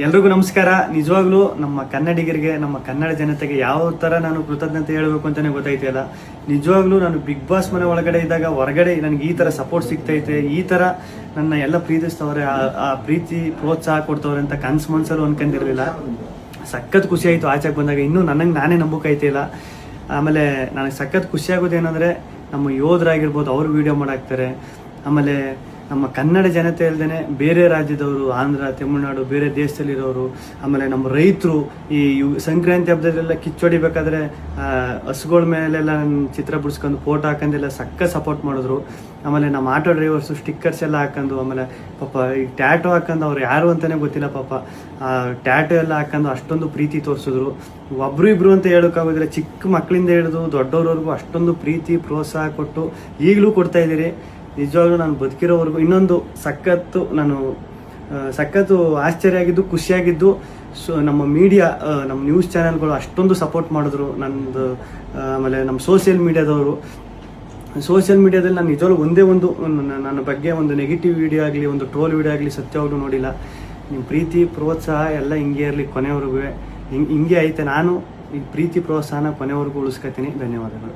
ಎಲ್ರಿಗೂ ನಮಸ್ಕಾರ. ನಿಜವಾಗ್ಲೂ ನಮ್ಮ ಕನ್ನಡಿಗರಿಗೆ, ನಮ್ಮ ಕನ್ನಡ ಜನತೆಗೆ ಯಾವ ಥರ ನಾನು ಕೃತಜ್ಞತೆ ಹೇಳಬೇಕು ಅಂತಲೇ ಗೊತ್ತಾಯ್ತಿಲ್ಲ. ನಿಜವಾಗ್ಲೂ ನಾನು ಬಿಗ್ ಬಾಸ್ ಮನೆ ಒಳಗಡೆ ಇದ್ದಾಗ ಹೊರಗಡೆ ನನಗೆ ಈ ಥರ ಸಪೋರ್ಟ್ ಸಿಗ್ತೈತೆ, ಈ ಥರ ನನ್ನ ಎಲ್ಲ ಪ್ರೀತಿಸ್ತವ್ರೆ, ಆ ಪ್ರೀತಿ ಪ್ರೋತ್ಸಾಹ ಕೊಡ್ತವ್ರೆ ಅಂತ ಕನ್ಸು ಮನ್ಸಲ್ಲೂ ಅನ್ಕೊಂಡಿರಲಿಲ್ಲ. ಸಖತ್ ಖುಷಿ ಆಯಿತು ಆಚೆಗೆ ಬಂದಾಗ. ಇನ್ನೂ ನನಗೆ ನಾನೇ ನಂಬೋಕಾಯ್ತಿಲ್ಲ. ಆಮೇಲೆ ನನಗೆ ಸಖತ್ ಖುಷಿ ಆಗೋದೇನೆಂದರೆ, ನಮ್ಮ ಯೋಧರಾಗಿರ್ಬೋದು ಅವರು ವೀಡಿಯೋ ಮಾಡಾಕ್ತಾರೆ. ಆಮೇಲೆ ನಮ್ಮ ಕನ್ನಡ ಜನತೆ ಅಲ್ಲದೆ ಬೇರೆ ರಾಜ್ಯದವರು, ಆಂಧ್ರ, ತಮಿಳುನಾಡು, ಬೇರೆ ದೇಶದಲ್ಲಿರೋರು, ಆಮೇಲೆ ನಮ್ಮ ರೈತರು ಈ ಸಂಕ್ರಾಂತಿ ಹಬ್ಬದಲ್ಲೆಲ್ಲ ಕಿಚ್ಚೊಡಿಬೇಕಾದ್ರೆ ಹಸುಗಳ ಮೇಲೆಲ್ಲ ಚಿತ್ರ ಬಿಡಿಸ್ಕೊಂಡು ಫೋಟೋ ಹಾಕೊಂಡೆಲ್ಲ ಸಕ್ಕ ಸಪೋರ್ಟ್ ಮಾಡಿದ್ರು. ಆಮೇಲೆ ನಮ್ಮ ಆಟೋ ಡ್ರೈವರ್ಸು ಸ್ಟಿಕ್ಕರ್ಸ್ ಎಲ್ಲ ಹಾಕೊಂಡು, ಆಮೇಲೆ ಪಾಪ ಈ ಟ್ಯಾಟೋ ಹಾಕೊಂಡು, ಅವ್ರು ಯಾರು ಅಂತಲೇ ಗೊತ್ತಿಲ್ಲ ಪಾಪ, ಟ್ಯಾಟೋ ಎಲ್ಲ ಹಾಕೊಂಡು ಅಷ್ಟೊಂದು ಪ್ರೀತಿ ತೋರಿಸಿದ್ರು. ಒಬ್ರು ಇಬ್ರು ಅಂತ ಹೇಳೋಕ್ಕಾಗೋದಿಲ್ಲ, ಚಿಕ್ಕ ಮಕ್ಕಳಿಂದ ಹಿಡಿದು ದೊಡ್ಡವ್ರವರೆಗೂ ಅಷ್ಟೊಂದು ಪ್ರೀತಿ ಪ್ರೋತ್ಸಾಹ ಕೊಟ್ಟು ಈಗಲೂ ಕೊಡ್ತಾ ಇದ್ದೀರಿ. ನಿಜವಾಗ್ಲೂ ನಾನು ಬದುಕಿರೋವರೆಗೂ ಇನ್ನೊಂದು ಸಖತ್ತು ಆಶ್ಚರ್ಯ ಆಗಿದ್ದು, ಖುಷಿಯಾಗಿದ್ದು, ನಮ್ಮ ಮೀಡಿಯಾ, ನಮ್ಮ ನ್ಯೂಸ್ ಚಾನೆಲ್ಗಳು ಅಷ್ಟೊಂದು ಸಪೋರ್ಟ್ ಮಾಡಿದ್ರು ನಂದು. ಆಮೇಲೆ ನಮ್ಮ ಸೋಷಿಯಲ್ ಮೀಡಿಯಾದಲ್ಲಿ ನಾನು ನಿಜವಾಗ್ಲೂ ಒಂದೇ ಒಂದು ನನ್ನ ಬಗ್ಗೆ ಒಂದು ನೆಗೆಟಿವ್ ವಿಡಿಯೋ ಆಗಲಿ, ಒಂದು ಟ್ರೋಲ್ ವಿಡಿಯೋ ಆಗಲಿ ಸತ್ಯವಾಗ್ಲೂ ನೋಡಿಲ್ಲ. ನಿಮ್ಮ ಪ್ರೀತಿ ಪ್ರೋತ್ಸಾಹ ಎಲ್ಲ ಹಿಂಗೆ ಇರಲಿ, ಕೊನೆವರೆಗೂ ಹಿಂಗೆ ಐತೆ. ನಾನು ಈ ಪ್ರೀತಿ ಪ್ರೋತ್ಸಾಹನ ಕೊನೆವರೆಗೂ ಉಳಿಸ್ಕೊತೀನಿ. ಧನ್ಯವಾದಗಳು.